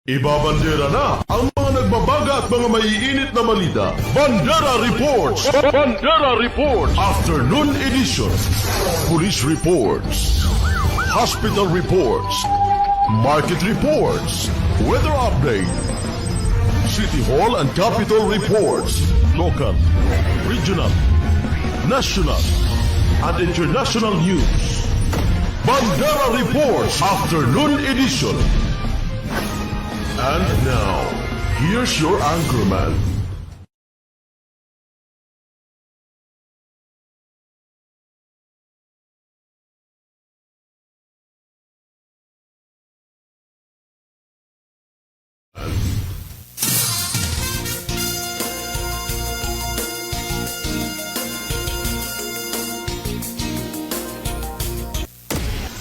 Ibabandera na ang mga nagbabaga at mga maiinit na balita. Bandera Reports! Bandera Reports! Afternoon Edition. Police Reports. Hospital Reports. Market Reports. Weather Update. City Hall and Capitol Reports. Local, regional, national, and international news. Bandera Reports Afternoon Edition. And now, here's your anchorman.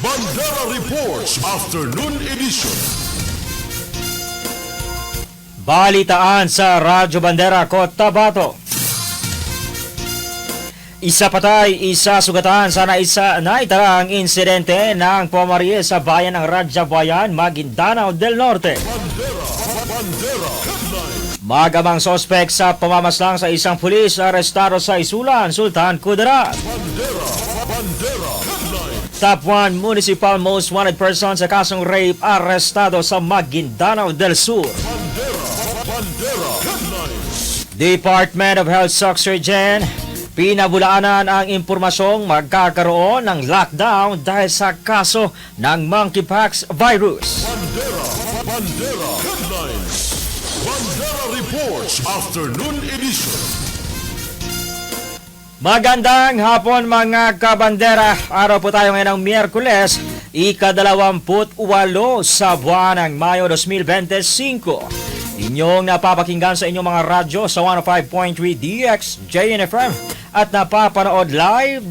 Bandera Reports Afternoon Edition. Balitaan sa Radyo Bandera, Cotabato. Isa patay, isa sugatan sa naitarang insidente ng pumarye sa bayan ng Radyabayan, Maguindanao del Norte. Bandera Headline. Magamang sospek sa pamamaslang sa isang pulis arestado sa Isulan, Sultan Kudarat. Bandera Headline. Top 1 Municipal Most Wanted Person sa kasong rape arestado sa Maguindanao del Sur. Bandera Headline. Department of Health Surgeon, pinabulaanan ang impormasyong magkakaroon ng lockdown dahil sa kaso ng monkeypox virus. Bandera Headlines. Bandera Reports Afternoon Edition. Magandang hapon mga kabandera. Araw po tayo ngayon ng Miyerkules, ika-28 sa buwan ng Mayo 2025. Inyong napapakinggan sa inyong mga radyo sa 105.3 DX JNFM at napapanood live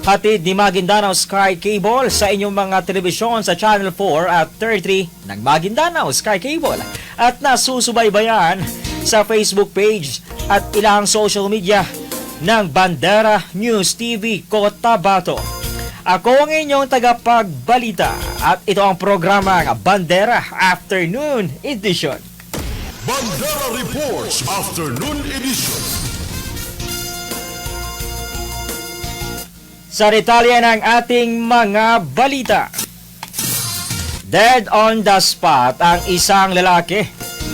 hatid ni Maguindanao Sky Cable sa inyong mga telebisyon sa Channel 4 at 33 ng Maguindanao Sky Cable at nasusubaybayan sa Facebook page at ilang social media ng Bandera News TV Cotabato. Ako ang inyong tagapagbalita at ito ang programa Bandera Afternoon Edition. Bandera Reports Afternoon Edition. Sa detalye ng ating mga balita. Dead on the spot ang isang lalaki,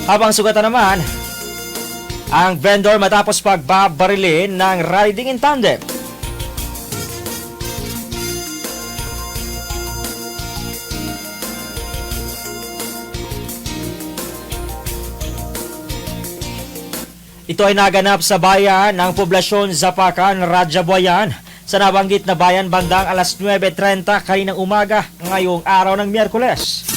habang sugatan naman ang vendor matapos pagbabarilin ng riding in tandem. Ito ay naganap sa bayan ng poblasyon Zapacan, Radyabayan, sa nabanggit na bayan bandang alas 9:30 kaninang umaga ngayong araw ng Miyerkules.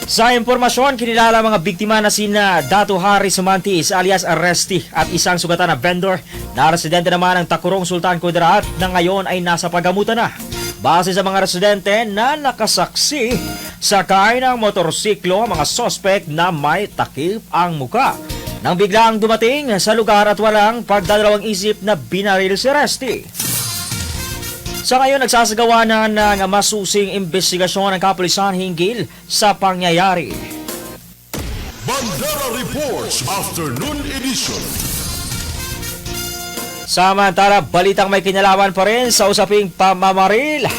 Sa impormasyon, kinilala mga biktima na sina Dato Harry Sumantis alias Arresti at isang sugatan na vendor na residente naman ng Takurong Sultan Kudarat na ngayon ay nasa paggamutan na. Base sa mga residente na nakasaksi, sakay ng motorsiklo mga sospek na may takip ang muka. Nang biglang dumating sa lugar at walang pagdadalawang isip na binaril si Arresti. Sa ngayon, nagsasagawa na ng masusing investigasyon ng kapulisan hinggil sa pangyayari. Bandera Reports Afternoon Edition. Samantala, balitang may kinalaman pa rin sa usaping pamamaril.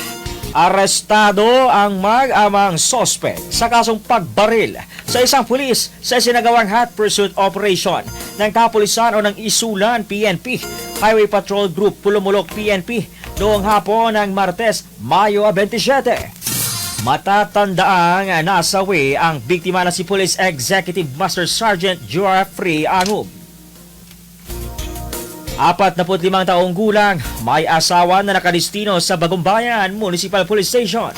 Arestado ang mag-amang sospek sa kasong pagbaril sa isang pulis sa sinagawang hot pursuit operation ng kapulisan o ng Isulan PNP Highway Patrol Group Pulumulok PNP noong hapon ng Martes, Mayo 27. Matatandaang nasawi ang biktima na si Police Executive Master Sergeant Geoffrey Angub. 45 taong gulang, may asawa na nakadestino sa Bagumbayan Municipal Police Station.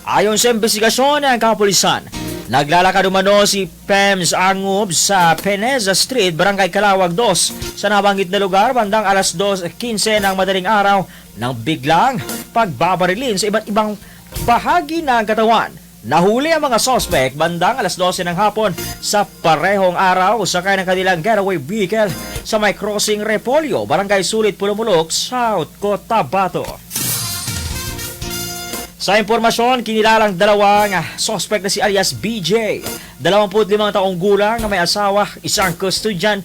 Ayon sa investigasyon ng kapulisan, naglalakad umano si Pems Angub sa Peneza Street, Barangay Calawag 2 sa nabanggit na lugar bandang alas 2:15 ng madaling araw nang biglang pagbabarilin sa iba't ibang bahagi ng katawan. Nahuli ang mga sospek bandang alas 12 ng hapon sa parehong araw sakay ng kanilang getaway vehicle sa may crossing Repolyo, Barangay Sulit, Pulumulok, South Cotabato. Sa impormasyon, kinilalang dalawang suspect na si alias BJ, 25 taong gulang na may asawa, isang kustudyan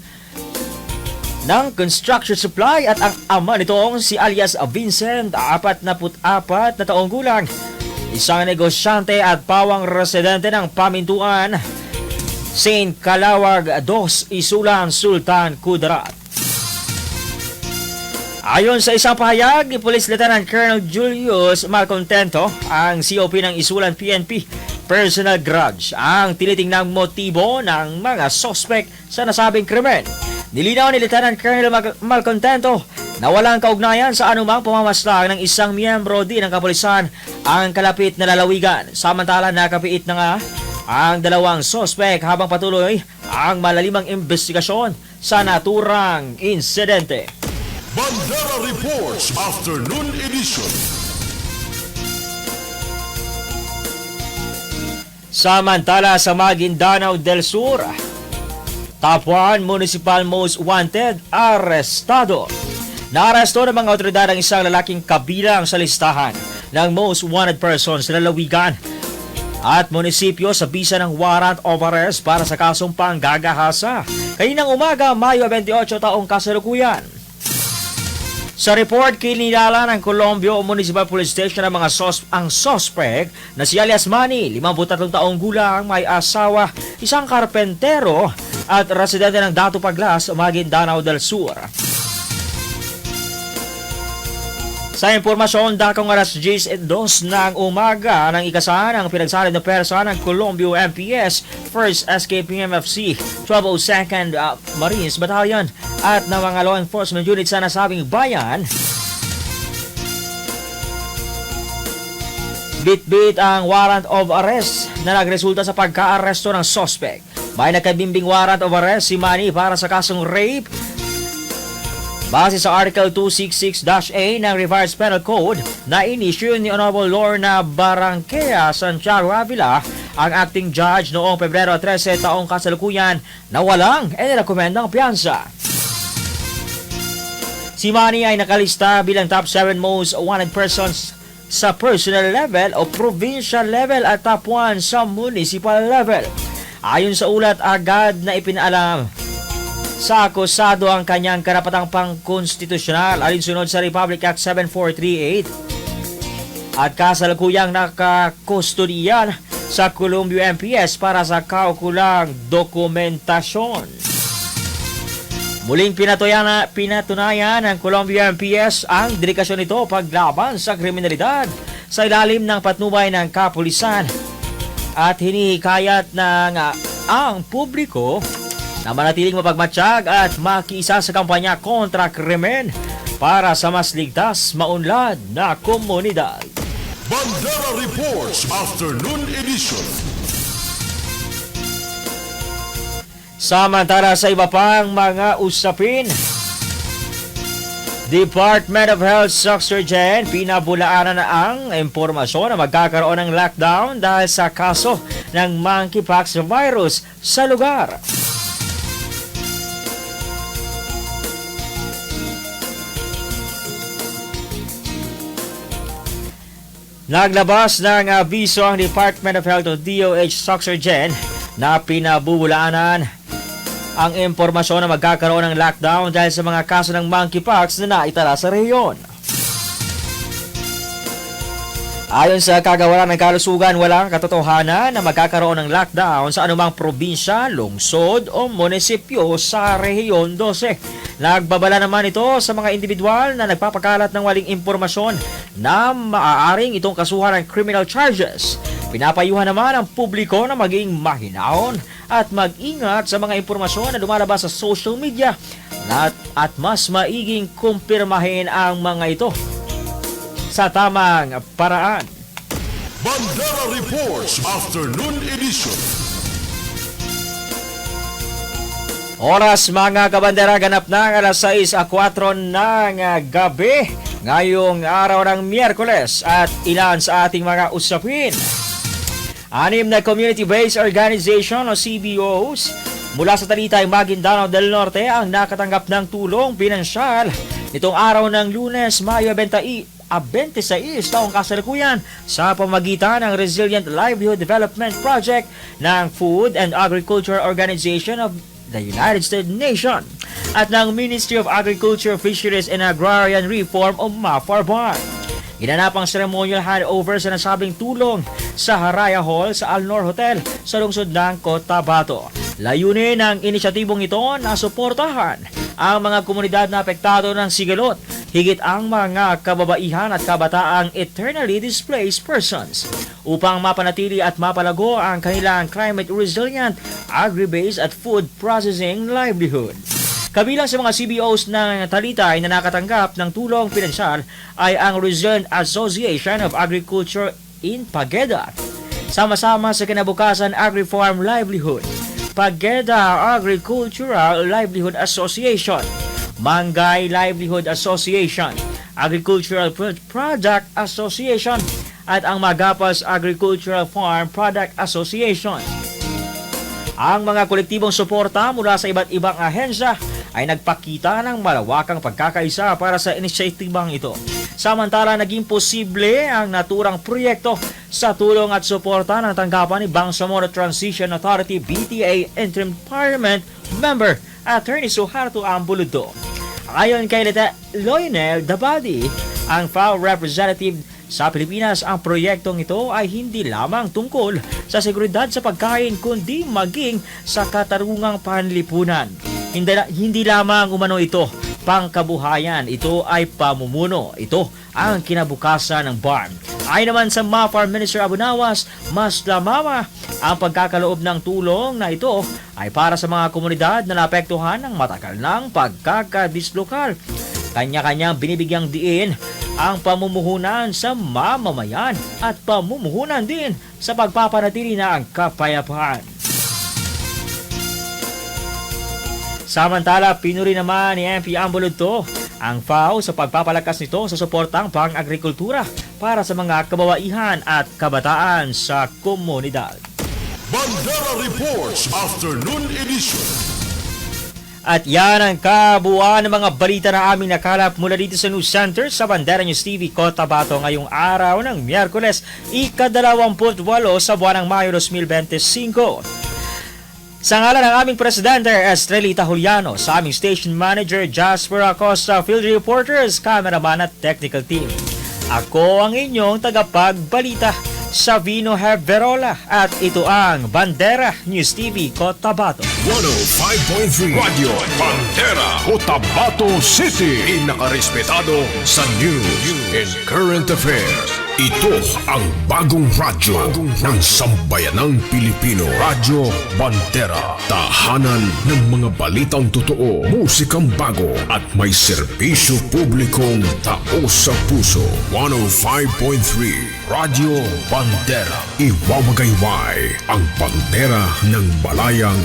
ng construction supply at ang ama nitong si alias Vincent, 44 na taong gulang, isang negosyante at pawang residente ng pamintuan St. Calawag 2, Isulan, Sultan Kudarat. Ayon sa isang pahayag ni Police Lieutenant Colonel Julius Malcontento, ang COP ng Isulan PNP, personal grudge ang tinitingnang motibo ng mga suspect sa nasabing krimen. Nilinaw ni Lieutenant Colonel Malcontento na walang kaugnayan sa anumang pamamaslang ng isang miyembro din ng kapulisan ang kalapit na lalawigan. Samantala nakapiit na nga ang dalawang suspect habang patuloy ang malalimang investigasyon sa naturang insidente. Bandera Reports Afternoon Edition. Samantala sa Maguindanao del Sur, Tapuan Municipal Most Wanted arestado. Naaresto ng mga otoridad ang isang lalaking kabilang sa listahan ng Most Wanted Persons sa lalawigan at munisipyo sa bisa ng warrant of arrest para sa kasong panggagahasa. Kaninang umaga, Mayo 28 taong kasalukuyan. Sa report, kinilala ng Colombia Municipal Police Station ang ang suspect na si alias Manny, 53 taong gulang, may asawa, isang karpentero at residente ng Dato Paglas, Maguindanao del Sur. Sa impormasyon, dakong alas 10:02 ng umaga ng ikasahan ang pinagsalid na persa ng Colombia MPS 1st SKPMFC 1202nd Marines Battalion at ng mga law enforcement unit sa nasabing bayan. Bitbit ang warrant of arrest na nagresulta sa pagka-aresto ng suspect. May nakabimbing warrant of arrest si Manny para sa kasong rape base sa Article 266-A ng Revised Penal Code na inisyu ni Honorable Lorna Barranquea Santiago Avila, ang acting judge noong Pebrero 13 taong kasalukuyan, na walang inirekomendang piyansa. Si Manny ay nakalista bilang top 7 most wanted persons sa personal level o provincial level at top 1 sa municipal level. Ayon sa ulat, agad na ipinaalam sa akusado ang kanyang karapatang pangkonstitusyonal alinsunod sa Republic Act 7438 at kasalukuyang nakakustodiyan sa Colombia MPS para sa kaukulang dokumentasyon. Muling pinatunayan ng Colombia MPS ang dedikasyon nito paglaban sa kriminalidad sa ilalim ng patnubay ng kapulisan at hinihikayat ng ang publiko na manatiling mapagmatsyag at makiisa sa kampanya kontra krimen para sa mas ligtas, maunlad na komunidad. Bandera Reports Afternoon Edition. Samantala sa iba pang mga usapin, Department of Health Surgeon pinabulaanan na ang impormasyon na magkakaroon ng lockdown dahil sa kaso ng monkeypox virus sa lugar. Naglabas ng abiso ang Department of Health o DOH Surgeon na pinabubulaanan ang impormasyon na magkakaroon ng lockdown dahil sa mga kaso ng monkeypox na naitala sa rehiyon. Ayon sa kagawaran ng kalusugan, walang katotohanan na magkakaroon ng lockdown sa anumang probinsya, lungsod o munisipyo sa Rehiyon 12. Nagbabala naman ito sa mga individual na nagpapakalat ng waling impormasyon na maaaring itong kasuhan ng criminal charges. Pinapayuhan naman ang publiko na maging mahinahon at mag-ingat sa mga impormasyon na lumalabas sa social media at mas maiging kumpirmahin ang mga ito sa tamang paraan. Bandera Reports Afternoon Edition. Oras mga kabandera, ganap na alas 6:04 ng gabi ngayong araw ng Miyerkules at ilan sa ating mga usapin. 6 na community-based organization o CBOs mula sa Talitay, Maguindanao del Norte ang nakatanggap ng tulong pinansyal nitong araw ng Lunes, Mayo 28 26 taong kasalukuyan sa pamagitan ng Resilient Livelihood Development Project ng Food and Agriculture Organization of the United States Nation at ng Ministry of Agriculture, Fisheries and Agrarian Reform o MAFARBAR. Ginanap ang ceremonial handover sa nasabing tulong sa Haraya Hall sa Alnor Hotel sa lungsod ng Cotabato. Layunin ng inisyatibong ito na suportahan ang mga komunidad na apektado ng sigalot, higit ang mga kababaihan at kabataang eternally displaced persons upang mapanatili at mapalago ang kanilang climate resilient, agri-based at food processing livelihood. Kabilang sa mga CBOs ng Talitay na nakatanggap ng tulong pinansyal ay ang Resilient Association of Agriculture in Pageda, sama-sama sa Kinabukasan Agri-Farm Livelihood, Pageda Agricultural Livelihood Association, Mangay Livelihood Association, Agricultural Product Association at ang Magapas Agricultural Farm Product Association. Ang mga kolektibong suporta mula sa iba't ibang ahensya ay nagpakita ng malawakang pagkakaisa para sa inisyatibang ito. Samantala, naging posible ang naturang proyekto sa tulong at suporta ng tanggapan ni Bangsamoro Transition Authority BTA Interim Parliament Member Attorney Suharto Ambuludo. Ayon kay Lionel Dabadi, ang FAO representative sa Pilipinas, ang proyektong ito ay hindi lamang tungkol sa seguridad sa pagkain kundi maging sa katarungang panlipunan. Hindi lamang umano ito pangkabuhayan, ito ay pamumuno. Ito ang kinabukasan ng BARM. Ayon naman sa MAFAR Minister Abunawas, mas lamama ang pagkakaloob ng tulong na ito ay para sa mga komunidad na naapektuhan ng matagal ng pagkakadislokal. Kanya-kanyang binibigyang diin ang pamumuhunan sa mamamayan at pamumuhunan din sa pagpapanatili ng kapayapaan. Samantala, pinuri naman ni MP Ambuludo ang FAO sa pagpapalakas nito sa suportang pang-agrikultura para sa mga kababaihan at kabataan sa komunidad. Bandera Reports Afternoon Edition. At yan ang kabuuan ng mga balita na aming nakalap mula dito sa News Center sa Bandera News TV Cotabato ngayong araw ng Miyerkules, ika-28 sa buwan ng Mayo 2025. Sa ngalan ng aming Presidente Estrelita Juliano, sa aming Station Manager Jasper Acosta, Field Reporters, Cameraman at Technical Team. Ako ang inyong tagapagbalita, Savino Herverola, at ito ang Bandera News TV Cotabato. 105.3 Radio Bandera Cotabato City. Inakarespetado sa news and current affairs. Ito ang bagong radyo ng sambayanang Pilipino. Radyo Bandera. Tahanan ng mga balitang totoo, musikang bago at may serbisyo publikong taos sa puso. 105.3 Radio Bandera. Iwawagayway ang bandera ng balayang